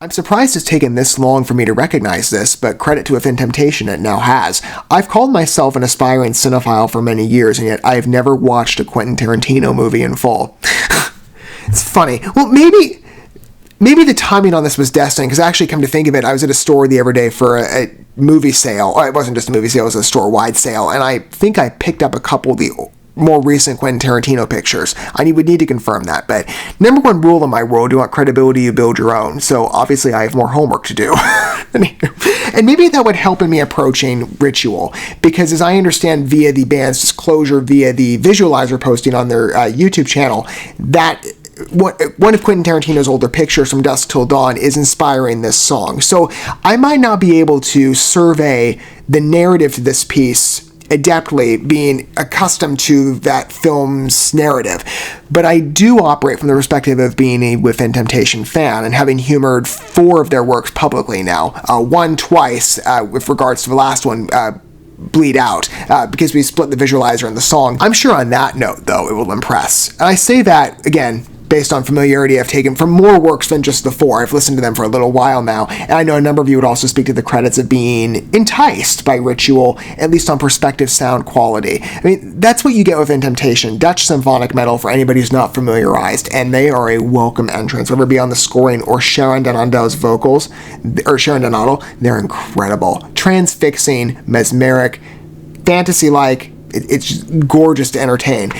I'm surprised it's taken this long for me to recognize this, but credit to Within Temptation, it now has. I've called myself an aspiring cinephile for many years, and yet I have never watched a Quentin Tarantino movie in full. It's funny. Well, maybe the timing on this was destined, because I actually come to think of it, I was at a store the other day for a movie sale. It wasn't just a movie sale, it was a store-wide sale, and I think I picked up a couple of the more recent Quentin Tarantino pictures. I would need to confirm that, but number one rule in my world, you want credibility, you build your own. So obviously I have more homework to do. And maybe that would help in me approaching Ritual, because as I understand via the band's disclosure, via the visualizer posting on their YouTube channel, that one of Quentin Tarantino's older pictures from Dusk Till Dawn is inspiring this song. So I might not be able to survey the narrative to this piece adeptly, being accustomed to that film's narrative. But I do operate from the perspective of being a Within Temptation fan and having humored 4 of their works publicly now. One twice, with regards to the last one, Bleed Out, because we split the visualizer and the song. I'm sure on that note, though, it will impress. And I say that, again, based on familiarity I've taken from more works than just the 4. I've listened to them for a little while now, and I know a number of you would also speak to the credits of being enticed by Ritual, at least on perspective sound quality. I mean, that's what you get with Temptation, Dutch symphonic metal for anybody who's not familiarized, and they are a welcome entrance, whether it be on the scoring or Sharon Donatello's vocals, or Sharon Donato, they're incredible. Transfixing, mesmeric, fantasy-like. It's just gorgeous to entertain.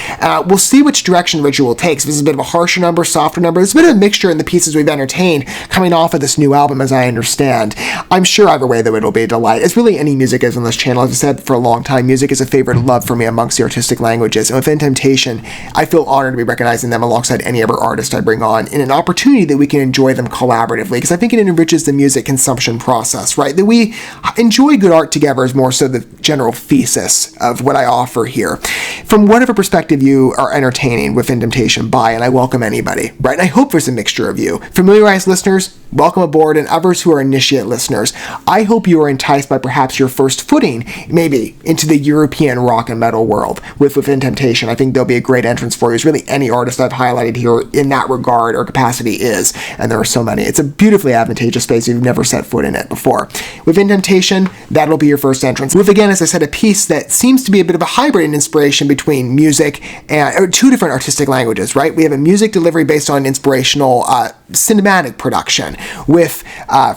We'll see which direction Ritual takes. This is a bit of a harsher number, softer number. There's a bit of a mixture in the pieces we've entertained coming off of this new album, as I understand. I'm sure either way, though, it'll be a delight. As really any music is on this channel. As I said for a long time, music is a favorite love for me amongst the artistic languages. And Within Temptation, I feel honored to be recognizing them alongside any other artist I bring on in an opportunity that we can enjoy them collaboratively, because I think it enriches the music consumption process, right? That we enjoy good art together is more so the general thesis of what I offer here. From whatever perspective you are entertaining Within Temptation by, and I welcome anybody, right? And I hope there's a mixture of you. Familiarized listeners, welcome aboard, and others who are initiate listeners, I hope you are enticed by perhaps your first footing, maybe, into the European rock and metal world with Within Temptation. I think there'll be a great entrance for you, as really any artist I've highlighted here in that regard or capacity is, and there are so many. It's a beautifully advantageous space if you've never set foot in it before. Within Temptation, that'll be your first entrance. With, again, as I said, a piece that seems to be a bit of a hybrid in inspiration between music and 2 different artistic languages, right? We have a music delivery based on inspirational cinematic production with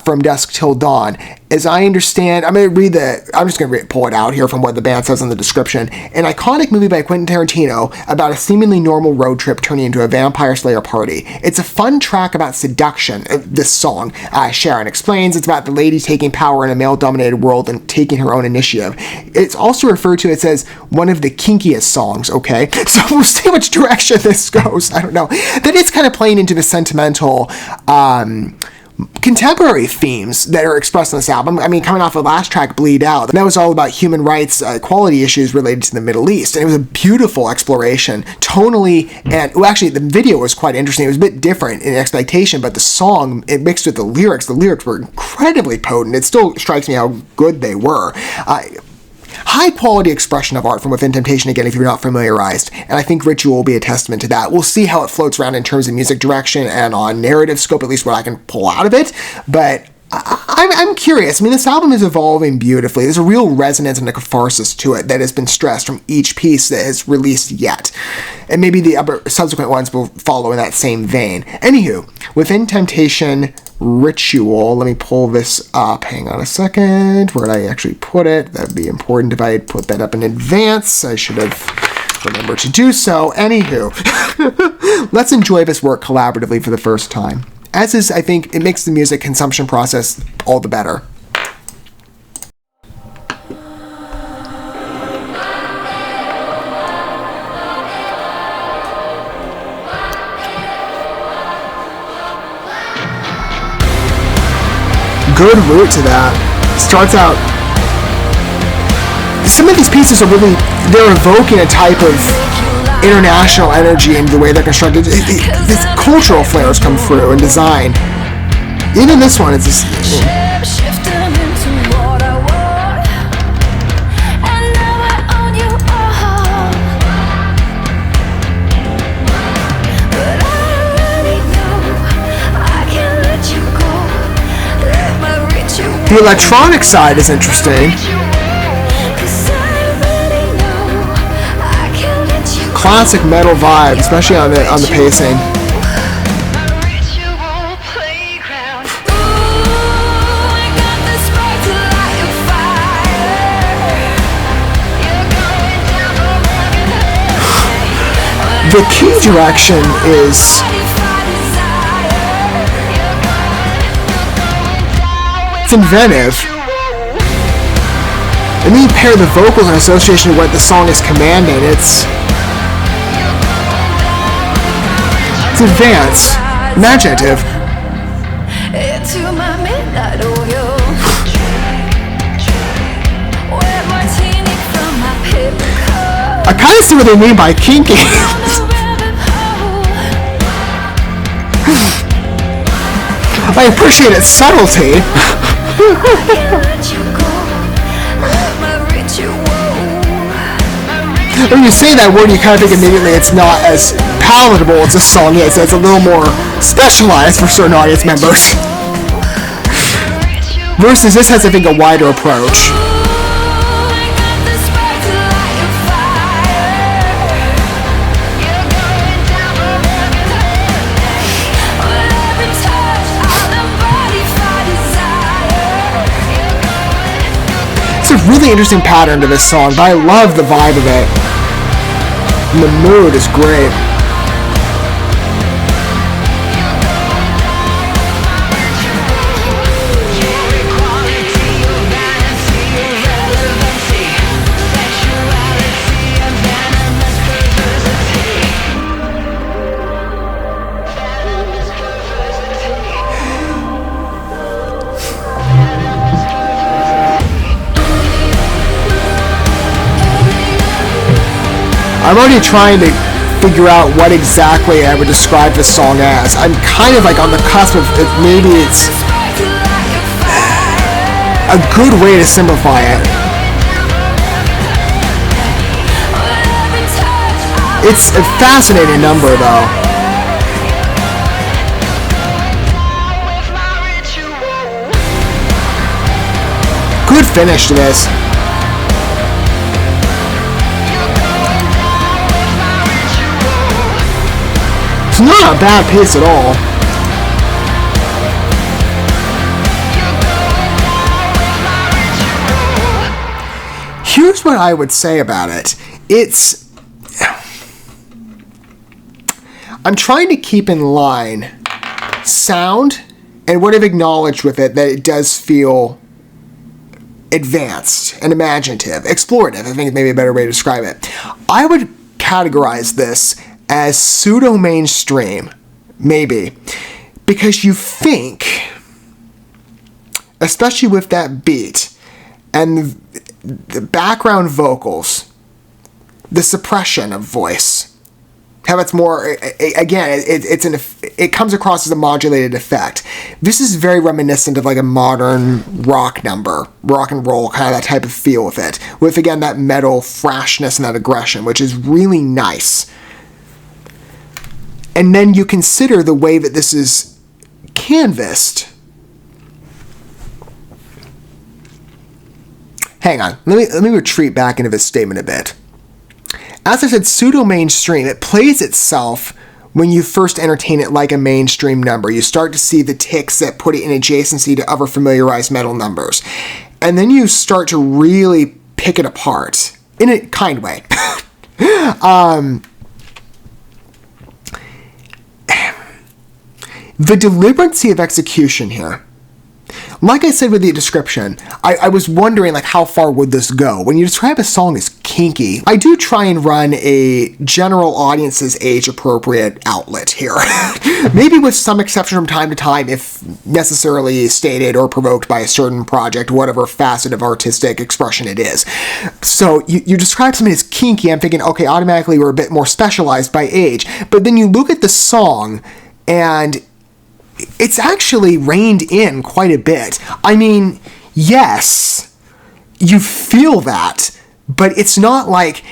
From Dusk Till Dawn. As I understand, I'm just going to pull it out here from what the band says in the description. An iconic movie by Quentin Tarantino about a seemingly normal road trip turning into a vampire slayer party. It's a fun track about seduction, this song. Sharon explains it's about the lady taking power in a male-dominated world and taking her own initiative. It's also referred to, it says, one of the kinkiest songs, okay? So we'll see which direction this goes. I don't know. That is kind of playing into the sentimental, contemporary themes that are expressed in this album. I mean, coming off the last track, Bleed Out, that was all about human rights, equality issues related to the Middle East, and it was a beautiful exploration, tonally, and well, actually, the video was quite interesting. It was a bit different in expectation, but the song, it mixed with the lyrics were incredibly potent. It still strikes me how good they were. High quality expression of art from Within Temptation, again, if you're not familiarized, and I think Ritual will be a testament to that. We'll see how it floats around in terms of music direction and on narrative scope, at least what I can pull out of it, but I'm curious. I mean, this album is evolving beautifully. There's a real resonance and a catharsis to it that has been stressed from each piece that is released yet. And maybe the other subsequent ones will follow in that same vein. Anywho, Within Temptation, Ritual. Let me pull this up. Hang on a second. Where did I actually put it? That would be important if I had put that up in advance. I should have remembered to do so. Anywho, let's enjoy this work collaboratively for the first time. As is, I think, it makes the music consumption process all the better. Good root to that. Starts out. Some of these pieces are really, they're evoking a type of international energy in the way they're constructed. These cultural flares come through in design. Even this one, it's just. The electronic side is interesting. Classic metal vibe, especially on the pacing. The key direction is it's inventive. And then you pair the vocals in association with what the song is commanding. It's advanced, imaginative. I kind of see what they mean by kinky. I appreciate its subtlety. When you say that word, you kind of think immediately it's not as palatable as this song is. It's a little more specialized for certain audience members. Versus this has, I think, a wider approach. It's a really interesting pattern to this song, but I love the vibe of it. And the mood is great. I'm already trying to figure out what exactly I would describe this song as. I'm kind of like on the cusp of maybe it's a good way to simplify it. It's a fascinating number though. Good finish to this. It's not a bad piece at all. Here's what I would say about it. I'm trying to keep in line sound and what I've acknowledged with it, that it does feel advanced and imaginative, explorative, I think is maybe a better way to describe it. I would categorize this as pseudo-mainstream, maybe, because you think, especially with that beat and the background vocals, the suppression of voice, how it's more, again, it comes across as a modulated effect. This is very reminiscent of like a modern rock number, rock and roll, kind of that type of feel with it, with again that metal thrashness and that aggression, which is really nice. And then you consider the way that this is canvassed. Hang on, let me retreat back into this statement a bit. As I said, pseudo-mainstream, it plays itself when you first entertain it like a mainstream number. You start to see the ticks that put it in adjacency to other familiarized metal numbers. And then you start to really pick it apart, in a kind way. The deliberacy of execution here. Like I said with the description, I was wondering like how far would this go? When you describe a song as kinky, I do try and run a general audience's age appropriate outlet here. Maybe with some exception from time to time if necessarily stated or provoked by a certain project, whatever facet of artistic expression it is. So you describe something as kinky, I'm thinking, okay, automatically we're a bit more specialized by age. But then you look at the song and it's actually reined in quite a bit. I mean, yes, you feel that, but it's not like...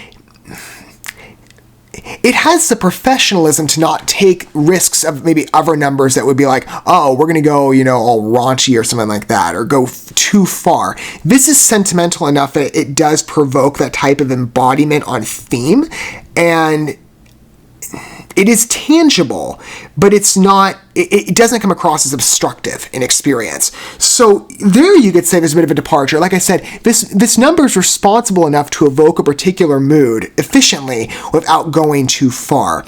it has the professionalism to not take risks of maybe other numbers that would be like, oh, we're going to go, all raunchy or something like that, or go too far. This is sentimental enough that it does provoke that type of embodiment on theme, and it is tangible, but it's not, it doesn't come across as obstructive in experience. So there you could say there's a bit of a departure. Like I said, this number is responsible enough to evoke a particular mood efficiently without going too far.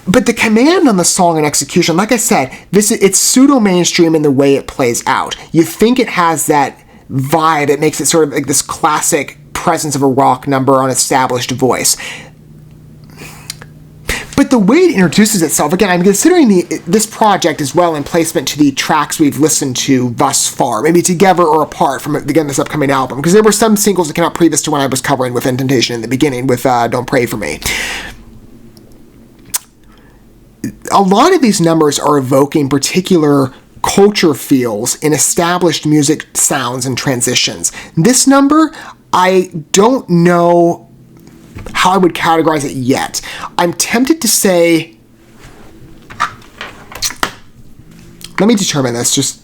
But the command on the song and execution, like I said, it's pseudo-mainstream in the way it plays out. You think it has that vibe, it makes it sort of like this classic presence of a rock number on established voice. But the way it introduces itself, again, I'm considering this project as well in placement to the tracks we've listened to thus far, maybe together or apart from, again, this upcoming album, because there were some singles that came out previous to when I was covering Within Temptation in the beginning with Don't Pray For Me. A lot of these numbers are evoking particular culture feels in established music sounds and transitions. This number, I don't know how I would categorize it yet. I'm tempted to say, let me determine this just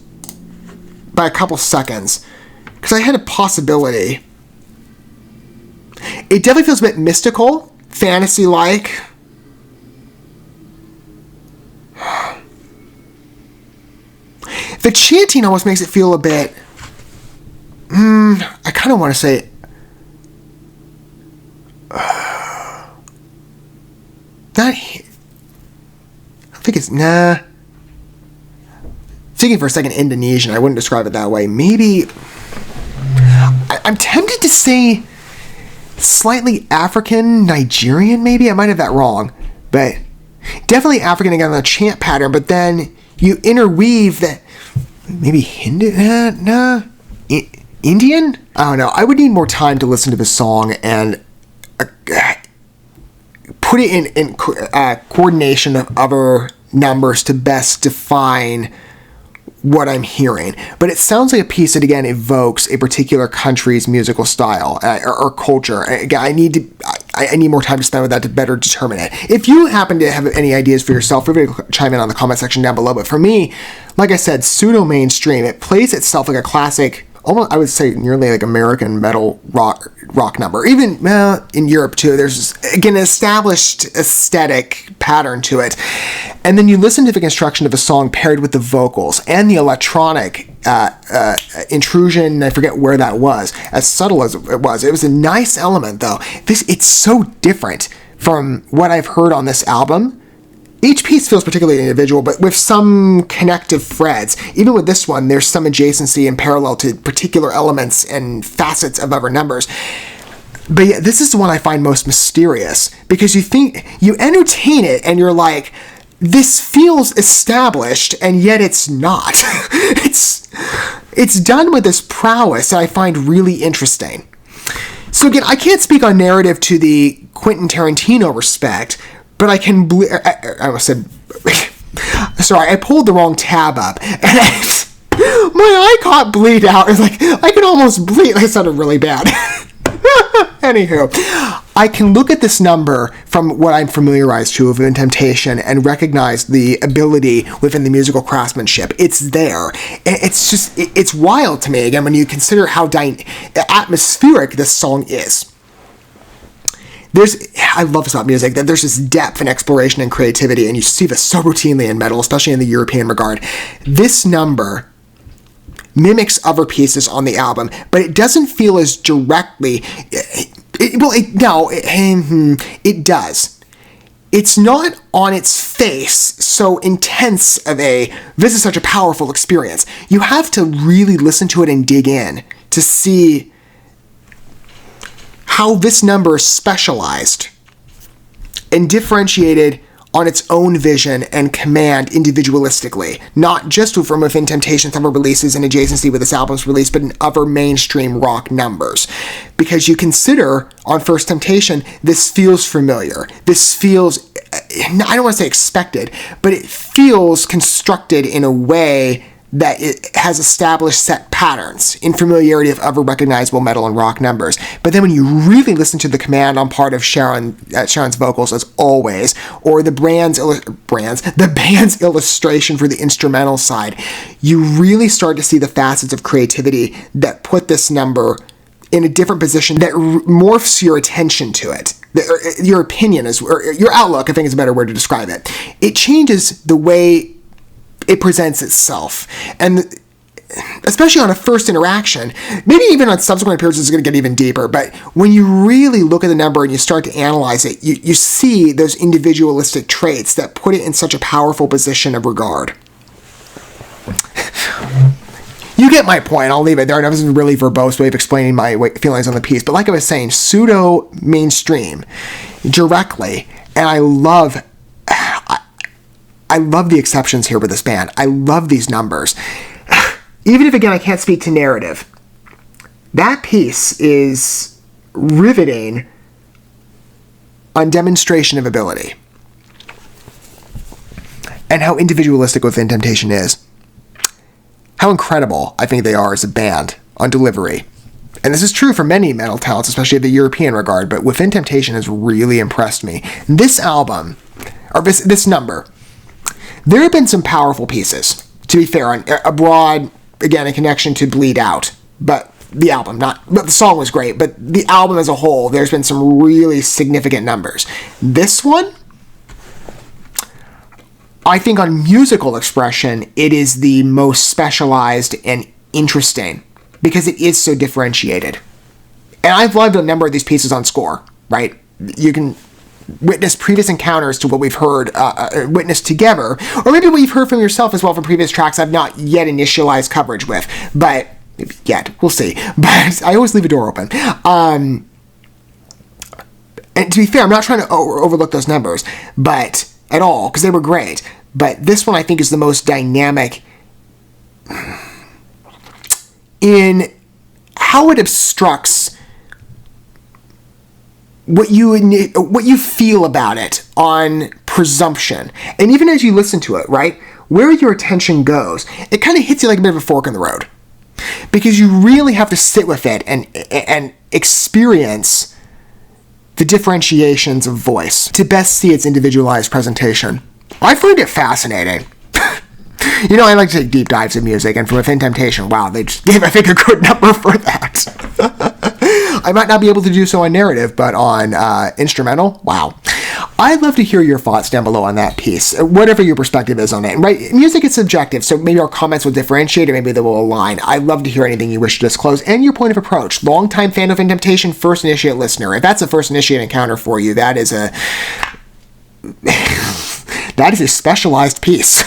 by a couple seconds, because I had a possibility. It definitely feels a bit mystical, fantasy-like. The chanting almost makes it feel a bit, I kind of want to say, I think it's, thinking for a second Indonesian, I wouldn't describe it that way. Maybe, I'm tempted to say slightly African, Nigerian, maybe? I might have that wrong. But definitely African again on the chant pattern, but then you interweave that, maybe Hindu, Indian? I don't know. I would need more time to listen to the song and put it in coordination of other numbers to best define what I'm hearing. But it sounds like a piece that, again, evokes a particular country's musical style or culture. Again, I need more time to spend with that to better determine it. If you happen to have any ideas for yourself, feel free to chime in on the comment section down below. But for me, like I said, pseudo-mainstream. It plays itself like a classic, almost, I would say, nearly like American metal rock number. Even in Europe, too, there's, again, an established aesthetic pattern to it. And then you listen to the construction of a song paired with the vocals and the electronic intrusion. I forget where that was, as subtle as it was. It was a nice element, though. It's so different from what I've heard on this album. Each piece feels particularly individual, but with some connective threads. Even with this one, there's some adjacency and parallel to particular elements and facets of other numbers. But yeah, this is the one I find most mysterious, because you entertain it and you're like, this feels established, and yet it's not. It's done with this prowess that I find really interesting. So again, I can't speak on narrative to the Quentin Tarantino respect, but I can I almost said, sorry, I pulled the wrong tab up, and my eye caught bleed out. It's like, I can almost bleed. That sounded really bad. Anywho, I can look at this number from what I'm familiarized to Within Temptation and recognize the ability within the musical craftsmanship. It's there. It's just, it's wild to me, again, when you consider how atmospheric this song is. I love this about music, that there's this depth and exploration and creativity, and you see this so routinely in metal, especially in the European regard. This number mimics other pieces on the album, but it doesn't feel as directly. It does. It's not on its face so intense of this is such a powerful experience. You have to really listen to it and dig in to see how this number is specialized and differentiated on its own vision and command individualistically, not just from Within Temptation's other releases and adjacency with this album's release, but in other mainstream rock numbers. Because you consider, on First Temptation, this feels familiar. This feels, I don't want to say expected, but it feels constructed in a way that it has established set patterns in familiarity of other recognizable metal and rock numbers. But then when you really listen to the command on part of Sharon's vocals, as always, or the band's illustration for the instrumental side, you really start to see the facets of creativity that put this number in a different position that morphs your attention to it. Your opinion is, or your outlook, I think is a better word to describe it. It changes the way it presents itself. And especially on a first interaction, maybe even on subsequent appearances, it's going to get even deeper. But when you really look at the number and you start to analyze it, you see those individualistic traits that put it in such a powerful position of regard. You get my point. I'll leave it there. This is a really verbose way of explaining my feelings on the piece. But like I was saying, pseudo mainstream, directly, and I love the exceptions here with this band. I love these numbers. Even if, again, I can't speak to narrative, that piece is riveting on demonstration of ability and how individualistic Within Temptation is. How incredible I think they are as a band on delivery. And this is true for many metal talents, especially the European regard, but Within Temptation has really impressed me. This album, or this number, there have been some powerful pieces, to be fair, on abroad, again, a connection to Bleed Out, but the album, but the song was great, but the album as a whole, there's been some really significant numbers. This one, I think on musical expression, it is the most specialized and interesting because it is so differentiated. And I've loved a number of these pieces on score, right? You can witness previous encounters to what we've heard, witnessed together, or maybe what you've heard from yourself as well from previous tracks I've not yet initialized coverage with, but yet, we'll see. But I always leave a door open. And to be fair, I'm not trying to overlook those numbers, but at all, because they were great. But this one I think is the most dynamic in how it obstructs what you feel about it on presumption. And even as you listen to it, right, where your attention goes, it kind of hits you like a bit of a fork in the road. Because you really have to sit with it and experience the differentiations of voice to best see its individualized presentation. I find it fascinating. You know, I like to take deep dives in music, and for Within Temptation, wow, they just gave, I think, a good number for that. I might not be able to do so on narrative, but on instrumental, wow. I'd love to hear your thoughts down below on that piece, whatever your perspective is on it. Right? Music is subjective, so maybe our comments will differentiate, or maybe they will align. I'd love to hear anything you wish to disclose, and your point of approach. Longtime fan of Within Temptation, first initiate listener. If that's a first initiate encounter for you, that is a specialized piece.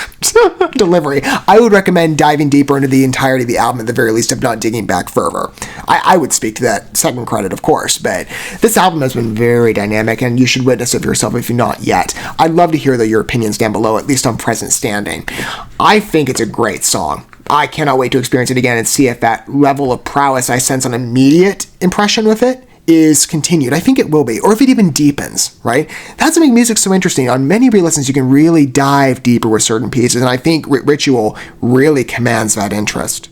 Delivery. I would recommend diving deeper into the entirety of the album, at the very least, if not digging back further. I would speak to that second credit, of course, but this album has been very dynamic, and you should witness it for yourself if you're not yet. I'd love to hear your opinions down below, at least on present standing. I think it's a great song. I cannot wait to experience it again and see if that level of prowess I sense on immediate impression with it is continued. I think it will be, or if it even deepens, right? That's what makes music so interesting. On many re-listens, you can really dive deeper with certain pieces, and I think Ritual really commands that interest.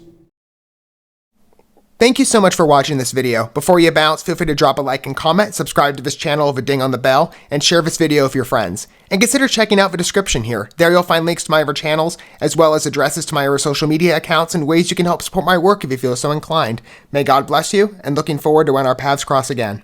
Thank you so much for watching this video. Before you bounce, feel free to drop a like and comment, subscribe to this channel with a ding on the bell, and share this video with your friends. And consider checking out the description here. There you'll find links to my other channels, as well as addresses to my other social media accounts and ways you can help support my work if you feel so inclined. May God bless you, and looking forward to when our paths cross again.